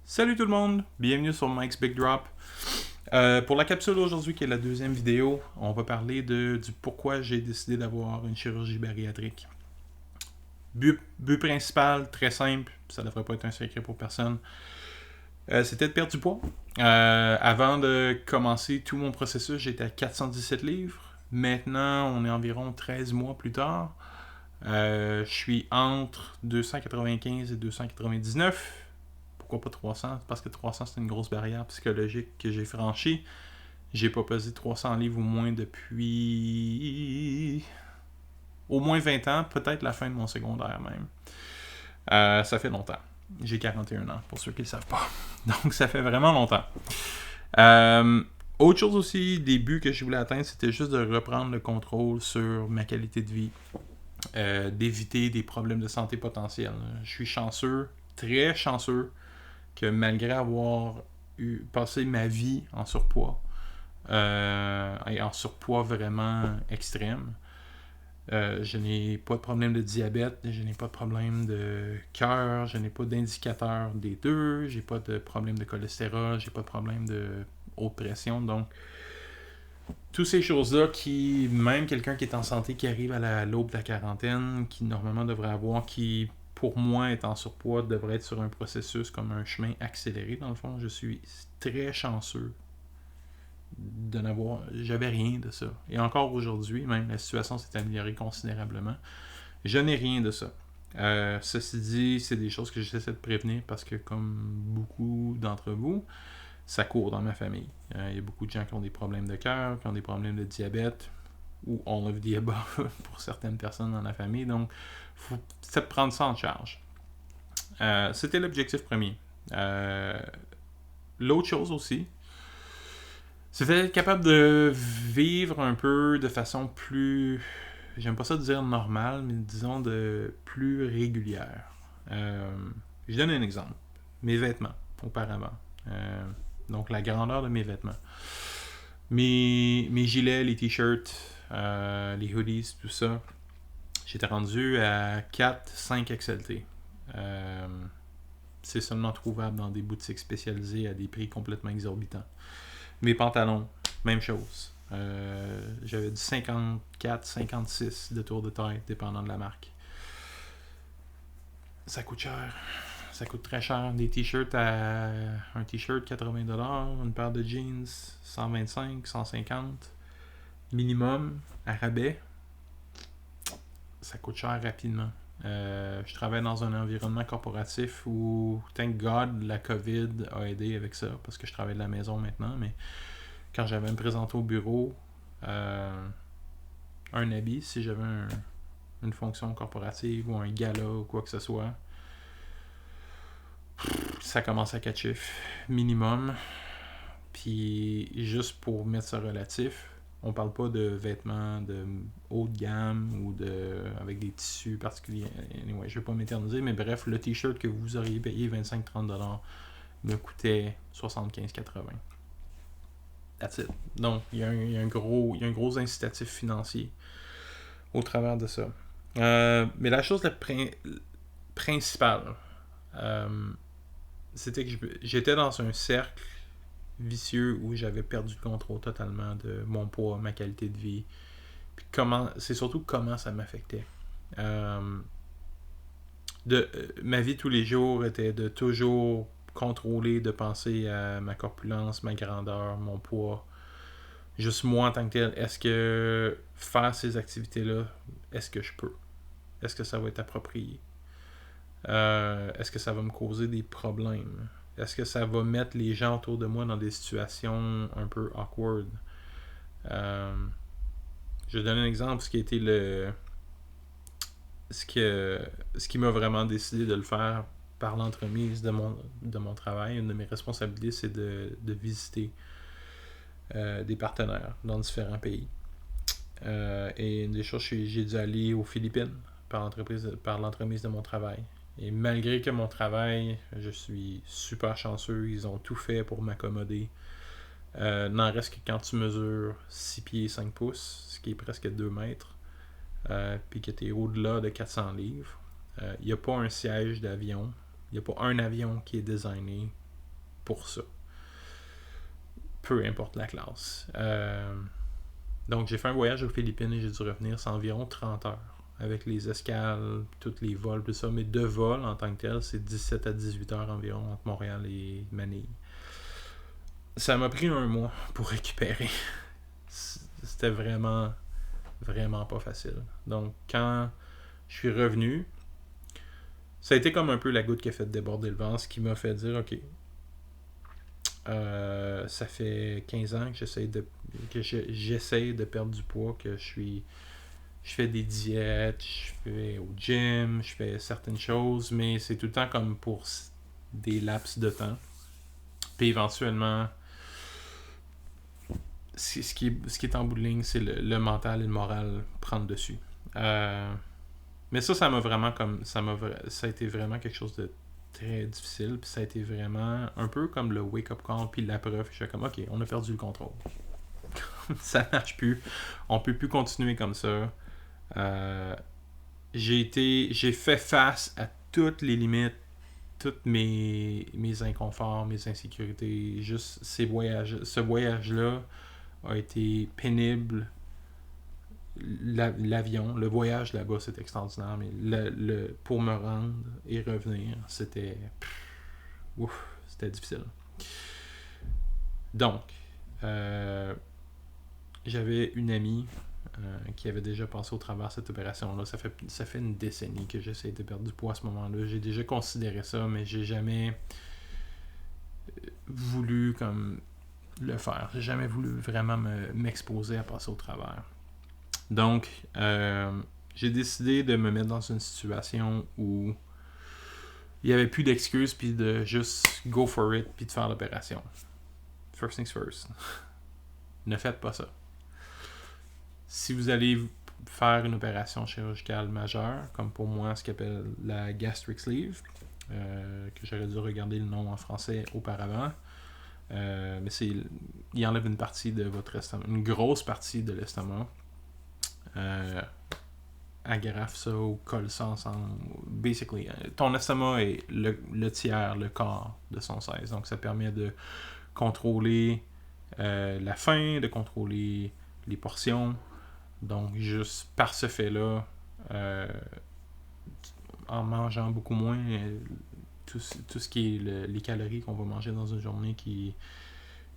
Salut tout le monde, bienvenue sur Mike's Big Drop. Pour la capsule d'aujourd'hui, qui est la deuxième vidéo, on va parler du pourquoi j'ai décidé d'avoir une chirurgie bariatrique. But principal, très simple, ça devrait pas être un secret pour personne, c'était de perdre du poids. Avant de commencer tout mon processus, j'étais à 417 livres. Maintenant, on est environ 13 mois plus tard. Je suis entre 295 et 299. Pourquoi pas 300? Parce que 300, c'est une grosse barrière psychologique que j'ai franchie. J'ai pas pesé 300 livres au moins depuis au moins 20 ans, peut-être la fin de mon secondaire même. Ça fait longtemps. J'ai 41 ans, pour ceux qui ne le savent pas. Donc, ça fait vraiment longtemps. Autre chose aussi, des buts que je voulais atteindre, c'était juste de reprendre le contrôle sur ma qualité de vie. D'éviter des problèmes de santé potentiels. Je suis chanceux, très chanceux, que malgré avoir passé ma vie en surpoids, et en surpoids vraiment extrême, je n'ai pas de problème de diabète, je n'ai pas de problème de cœur, je n'ai pas d'indicateur des deux, j'ai pas de problème de cholestérol, j'ai pas de problème de haute pression. Donc, toutes ces choses-là qui, même quelqu'un qui est en santé, qui arrive à l'aube de la quarantaine, qui normalement devrait avoir, qui pour moi est en surpoids, devrait être sur un processus comme un chemin accéléré. Dans le fond, je suis très chanceux de n'avoir... J'avais rien de ça. Et encore aujourd'hui, même la situation s'est améliorée considérablement. Je n'ai rien de ça. Ceci dit, c'est des choses que j'essaie de prévenir parce que, comme beaucoup d'entre vous, ça court dans ma famille. Il y a beaucoup de gens qui ont des problèmes de cœur, qui ont des problèmes de diabète, ou on of the above pour certaines personnes dans la famille. Donc, il faut peut-être prendre ça en charge. C'était l'objectif premier. L'autre chose aussi, c'était être capable de vivre un peu de façon plus, j'aime pas ça dire normale, mais disons de plus régulière. Je donne un exemple. Mes vêtements, auparavant. Donc, la grandeur de mes vêtements. Mes gilets, les t-shirts, les hoodies, tout ça, j'étais rendu à 4-5 XLT. C'est seulement trouvable dans des boutiques spécialisées à des prix complètement exorbitants. Mes pantalons, même chose. J'avais du 54-56 de tour de taille, dépendant de la marque. Ça coûte cher. Ça coûte très cher. Des t-shirts un t-shirt 80$, une paire de jeans 125, 150 minimum à rabais. Ça coûte cher rapidement. Je travaille dans un environnement corporatif où, thank God, la COVID a aidé avec ça, parce que je travaille de la maison maintenant, mais quand j'avais à me présenter au bureau, un habit, si j'avais une fonction corporative ou un gala ou quoi que ce soit, ça commence à 4 chiffres minimum. Puis juste pour mettre ça relatif, on parle pas de vêtements de haut de gamme ou avec des tissus particuliers. Anyway, je vais pas m'éterniser, mais bref, le t-shirt que vous auriez payé 25-30$ me coûtait 75-80$. That's it. Donc, il y a un gros incitatif financier au travers de ça. Mais la chose principale, c'était que j'étais dans un cercle vicieux où j'avais perdu le contrôle totalement de mon poids, ma qualité de vie. Puis c'est surtout comment ça m'affectait. Ma vie tous les jours était de toujours contrôler, de penser à ma corpulence, ma grandeur, mon poids. Juste moi en tant que tel, est-ce que faire ces activités-là, est-ce que je peux? Est-ce que ça va être approprié? Est-ce que ça va me causer des problèmes? Est-ce que ça va mettre les gens autour de moi dans des situations un peu awkward? Je donne un exemple, ce qui a été ce qui m'a vraiment décidé de le faire par l'entremise de mon travail. Une de mes responsabilités, c'est de visiter des partenaires dans différents pays. Et une des choses, j'ai dû aller aux Philippines par l'entremise de mon travail. Et malgré que mon travail, je suis super chanceux, ils ont tout fait pour m'accommoder. N'en reste que quand tu mesures 6 pieds 5 pouces, ce qui est presque 2 mètres, puis que tu es au-delà de 400 livres, il n'y a pas un siège d'avion, il n'y a pas un avion qui est designé pour ça. Peu importe la classe. Donc, j'ai fait un voyage aux Philippines et j'ai dû revenir. C'est environ 30 heures. Avec les escales, tous les vols, tout ça. Mais de vol en tant que tel, c'est 17 à 18 heures environ entre Montréal et Manille. Ça m'a pris 1 mois pour récupérer. C'était vraiment, vraiment pas facile. Donc, quand je suis revenu, ça a été comme un peu la goutte qui a fait déborder le vase, ce qui m'a fait dire, OK, ça fait 15 ans que j'essaie de perdre du poids, que je fais des diètes, je vais au gym, je fais certaines choses, mais c'est tout le temps comme pour des laps de temps. Puis éventuellement, ce qui est en bout de ligne, c'est le mental et le moral prendre dessus. Mais ça m'a vraiment ça a été vraiment quelque chose de très difficile, puis ça a été vraiment un peu comme le wake-up call, puis la preuve, je suis comme, OK, on a perdu le contrôle. Ça marche plus, on peut plus continuer comme ça. J'ai fait face à toutes les limites, tous mes inconforts, mes insécurités. Juste ce voyage-là a été pénible. L'avion, le voyage là-bas, c'était extraordinaire, mais pour me rendre et revenir, c'était difficile. Donc, j'avais une amie qui avait déjà passé au travers de cette opération-là. Ça fait une décennie que j'essaie de perdre du poids à ce moment-là. J'ai déjà considéré ça, mais j'ai jamais voulu comme le faire. J'ai jamais voulu vraiment m'exposer à passer au travers. Donc, j'ai décidé de me mettre dans une situation où il n'y avait plus d'excuses, puis de juste go for it, puis de faire l'opération. First things first. Ne faites pas ça. Si vous allez faire une opération chirurgicale majeure, comme pour moi, ce qu'on appelle la gastric sleeve, que j'aurais dû regarder le nom en français auparavant, mais il enlève une partie de votre estomac, une grosse partie de l'estomac. Agrafe ça ou colle ça ensemble. Basically, ton estomac est le tiers, le quart de son size. Donc, ça permet de contrôler la faim, de contrôler les portions. Donc, juste par ce fait-là, en mangeant beaucoup moins, tout ce qui est les calories qu'on va manger dans une journée qui,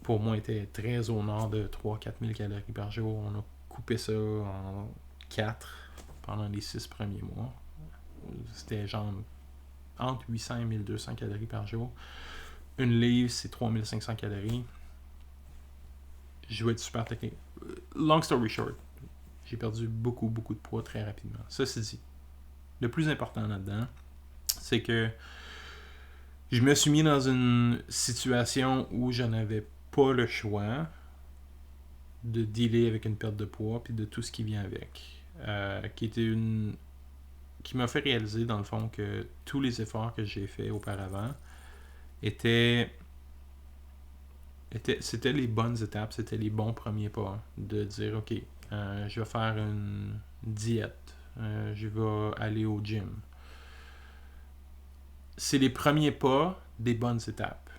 pour moi, était très au nord de 3-4 000 calories par jour. On a coupé ça en 4 pendant les 6 premiers mois. C'était genre entre 800 et 1200 calories par jour. Une livre, c'est 3500 calories. Je vais être super technique. Long story short, j'ai perdu beaucoup de poids très rapidement. Ceci dit, le plus important là-dedans, c'est que je me suis mis dans une situation où je n'avais pas le choix de dealer avec une perte de poids puis de tout ce qui vient avec. Qui m'a fait réaliser dans le fond que tous les efforts que j'ai faits auparavant c'était les bonnes étapes, c'était les bons premiers pas. De dire, OK, je vais faire une diète, je vais aller au gym. C'est les premiers pas des bonnes étapes.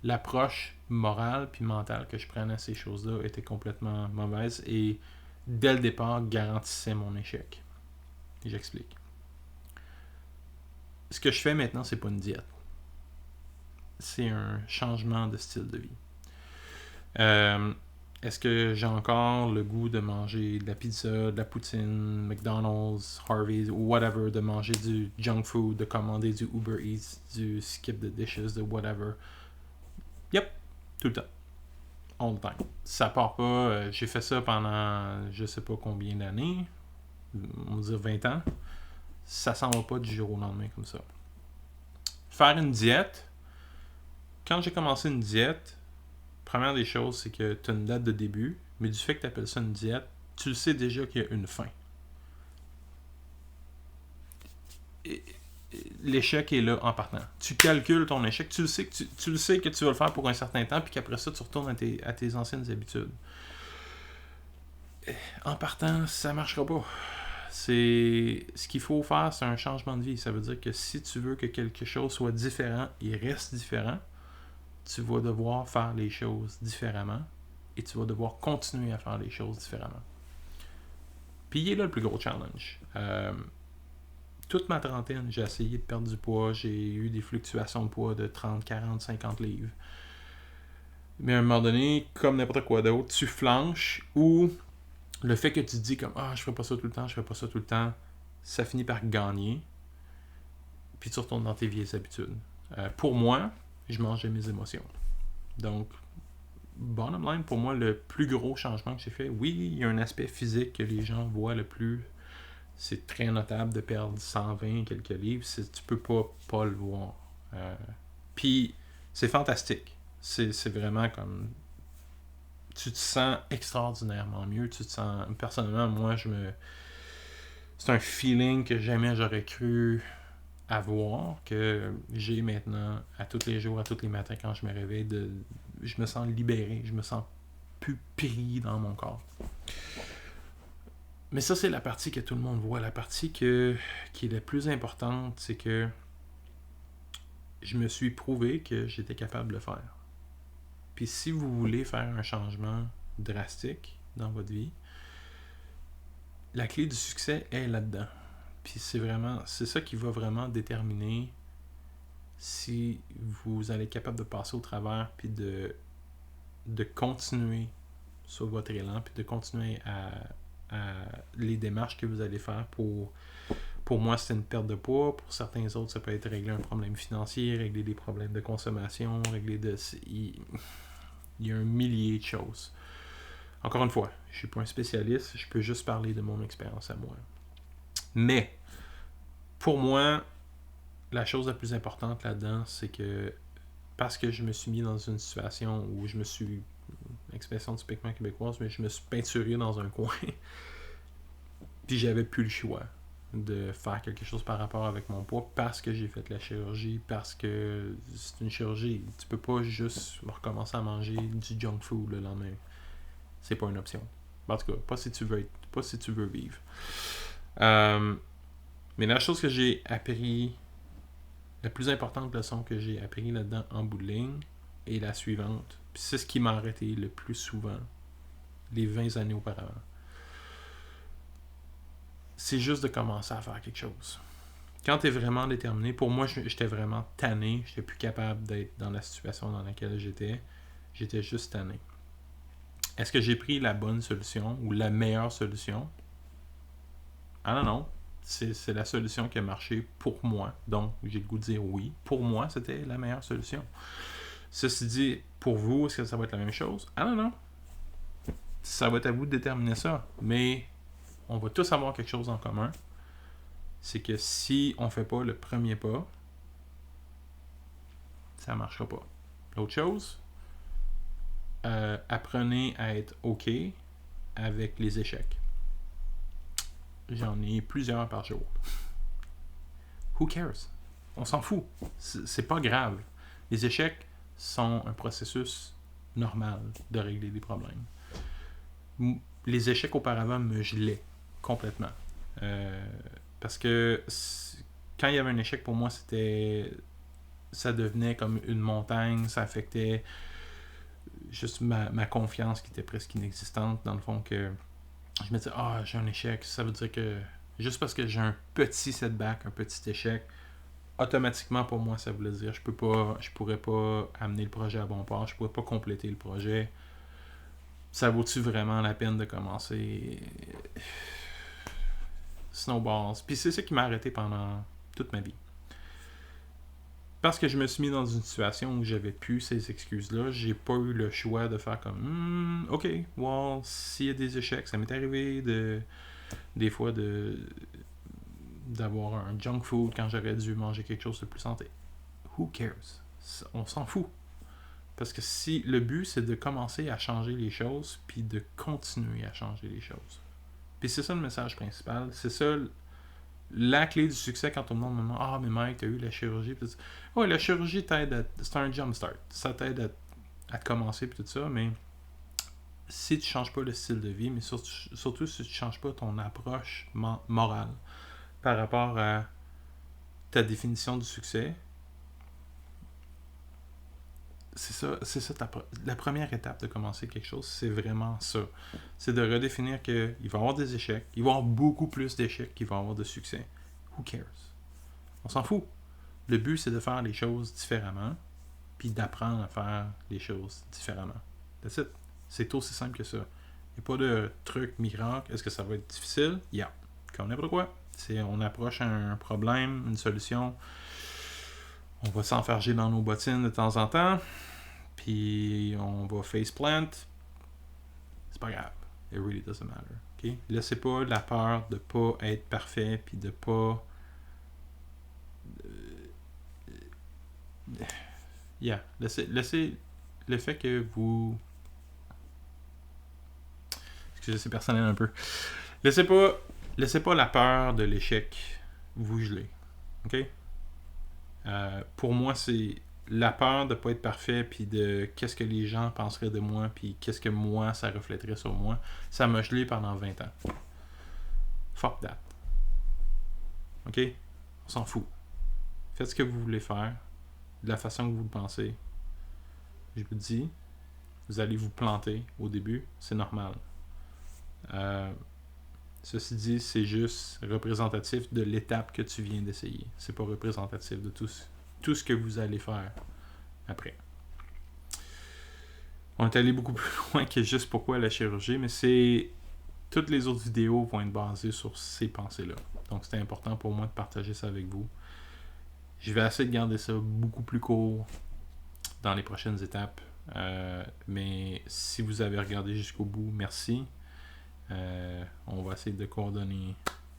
L'approche morale puis mentale que je prenais à ces choses-là était complètement mauvaise et dès le départ garantissait mon échec. J'explique. Ce que je fais maintenant, c'est pas une diète. C'est un changement de style de vie. Est-ce que j'ai encore le goût de manger de la pizza, de la poutine, McDonald's, Harvey's, whatever, de manger du junk food, de commander du Uber Eats, du skip the dishes, de whatever? Yep, tout le temps. All the time. Ça part pas. J'ai fait ça pendant je sais pas combien d'années. On va dire 20 ans. Ça s'en va pas du jour au lendemain comme ça. Faire une diète. Quand j'ai commencé une diète, première des choses, c'est que tu as une date de début, mais du fait que tu appelles ça une diète, tu le sais déjà qu'il y a une fin. L'échec est là en partant. Tu calcules ton échec, tu le sais que tu vas le faire pour un certain temps, puis qu'après ça, tu retournes à tes anciennes habitudes. En partant, ça marchera pas. Ce qu'il faut faire, c'est un changement de vie. Ça veut dire que si tu veux que quelque chose soit différent, il reste différent, tu vas devoir faire les choses différemment et tu vas devoir continuer à faire les choses différemment. Puis il est là le plus gros challenge. Toute ma trentaine, j'ai essayé de perdre du poids, j'ai eu des fluctuations de poids de 30, 40, 50 livres. Mais à un moment donné, comme n'importe quoi d'autre, tu flanches ou le fait que tu te dis comme je ferai pas ça tout le temps, ça finit par gagner. Puis tu retournes dans tes vieilles habitudes. Pour moi, je mangeais mes émotions. Donc, bottom line, pour moi, le plus gros changement que j'ai fait, oui, il y a un aspect physique que les gens voient le plus. C'est très notable de perdre 120 quelques livres. Tu peux pas le voir. Puis, c'est fantastique. C'est vraiment comme... Tu te sens extraordinairement mieux. Tu te sens... Personnellement, moi, c'est un feeling que jamais j'aurais cru avoir, que j'ai maintenant à tous les jours, à tous les matins quand je me réveille. Je me sens libéré. Je me sens plus pris dans mon corps. Mais ça, c'est la partie que tout le monde voit. La partie qui est la plus importante, c'est que je me suis prouvé que j'étais capable de le faire. Puis si vous voulez faire un changement drastique dans votre vie, la clé du succès est là-dedans. Puis c'est ça qui va vraiment déterminer si vous allez être capable de passer au travers puis de continuer sur votre élan puis de continuer à les démarches que vous allez faire pour moi, c'est une perte de poids. Pour certains autres, ça peut être régler un problème financier, régler des problèmes de consommation, il y a un millier de choses. Encore une fois, je ne suis pas un spécialiste, je peux juste parler de mon expérience à moi. Mais, pour moi, la chose la plus importante là-dedans, c'est que parce que je me suis mis dans une situation où je me suis, expression typiquement québécoise, mais je me suis peinturé dans un coin, puis j'avais plus le choix de faire quelque chose par rapport avec mon poids parce que j'ai fait la chirurgie, parce que c'est une chirurgie. Tu peux pas juste recommencer à manger du junk food le lendemain. C'est pas une option. En tout cas, pas si tu veux vivre. Mais la chose que j'ai appris, la plus importante leçon que j'ai appris là-dedans en bout de ligne est la suivante. Puis c'est ce qui m'a arrêté le plus souvent les 20 années auparavant. C'est juste de commencer à faire quelque chose. Quand tu es vraiment déterminé, pour moi, j'étais vraiment tanné. J'étais plus capable d'être dans la situation dans laquelle j'étais. J'étais juste tanné. Est-ce que j'ai pris la bonne solution ou la meilleure solution? Ah non. C'est la solution qui a marché pour moi. Donc, j'ai le goût de dire oui. Pour moi, c'était la meilleure solution. Ceci dit, pour vous, est-ce que ça va être la même chose? Ah non. Ça va être à vous de déterminer ça. Mais on va tous avoir quelque chose en commun. C'est que si on ne fait pas le premier pas, ça ne marchera pas. L'autre chose, apprenez à être OK avec les échecs. J'en ai plusieurs par jour. Who cares? On s'en fout. C'est pas grave. Les échecs sont un processus normal de régler des problèmes. Les échecs auparavant me gelaient complètement. Parce que quand il y avait un échec, pour moi, ça devenait comme une montagne, ça affectait juste ma confiance qui était presque inexistante, dans le fond, que je me disais, j'ai un échec, ça veut dire que juste parce que j'ai un petit setback, un petit échec, automatiquement pour moi, ça voulait dire je pourrais pas amener le projet à bon port, je pourrais pas compléter le projet. Ça vaut-tu vraiment la peine de commencer? Snowballs. Puis c'est ça qui m'a arrêté pendant toute ma vie. Parce que je me suis mis dans une situation où j'avais plus ces excuses-là, j'ai pas eu le choix de faire comme OK, well, s'il y a des échecs, ça m'est arrivé des fois d'avoir un junk food quand j'aurais dû manger quelque chose de plus santé. Who cares? On s'en fout. Parce que si le but, c'est de commencer à changer les choses, puis de continuer à changer les choses. Puis c'est ça le message principal. C'est ça la clé du succès quand tout le monde me demande mais Mike, t'as eu la chirurgie. Oui, la chirurgie t'aide c'est un jump start. Ça t'aide à commencer puis tout ça, mais si tu changes pas le style de vie, mais surtout si tu changes pas ton approche morale par rapport à ta définition du succès, c'est ça la première étape de commencer quelque chose, c'est vraiment ça. C'est de redéfinir qu'il va y avoir des échecs, il va y avoir beaucoup plus d'échecs qu'il va y avoir de succès. Who cares? On s'en fout. Le but, c'est de faire les choses différemment, puis d'apprendre à faire les choses différemment. That's it. C'est aussi simple que ça. Il n'y a pas de truc miracle. Est-ce que ça va être difficile? Yeah. Comme n'importe quoi. On approche un problème, une solution. On va s'enfarger dans nos bottines de temps en temps. Puis on va faceplant. C'est pas grave. It really doesn't matter. Okay? Laissez pas la peur de pas être parfait, puis de pas... Yeah. Laissez le fait que vous... Excusez, c'est personnel un peu. Laissez pas la peur de l'échec vous geler. OK? Pour moi, c'est la peur de ne pas être parfait, puis de qu'est-ce que les gens penseraient de moi, puis qu'est-ce que moi, ça reflèterait sur moi. Ça m'a gelé pendant 20 ans. Fuck that. OK? On s'en fout. Faites ce que vous voulez faire, de la façon que vous le pensez. Je vous dis, vous allez vous planter au début, c'est normal. Ceci dit, c'est juste représentatif de l'étape que tu viens d'essayer. C'est pas représentatif de tout ce que vous allez faire après. On est allé beaucoup plus loin que juste pourquoi la chirurgie, mais toutes les autres vidéos vont être basées sur ces pensées-là. Donc c'est important pour moi de partager ça avec vous. Je vais essayer de garder ça beaucoup plus court dans les prochaines étapes. Mais si vous avez regardé jusqu'au bout, merci. On va essayer de coordonner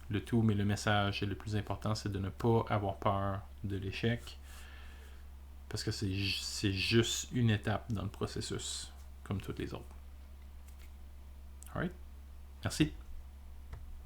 le tout, mais le message le plus important, c'est de ne pas avoir peur de l'échec, parce que c'est juste une étape dans le processus, comme toutes les autres. Alright? Merci.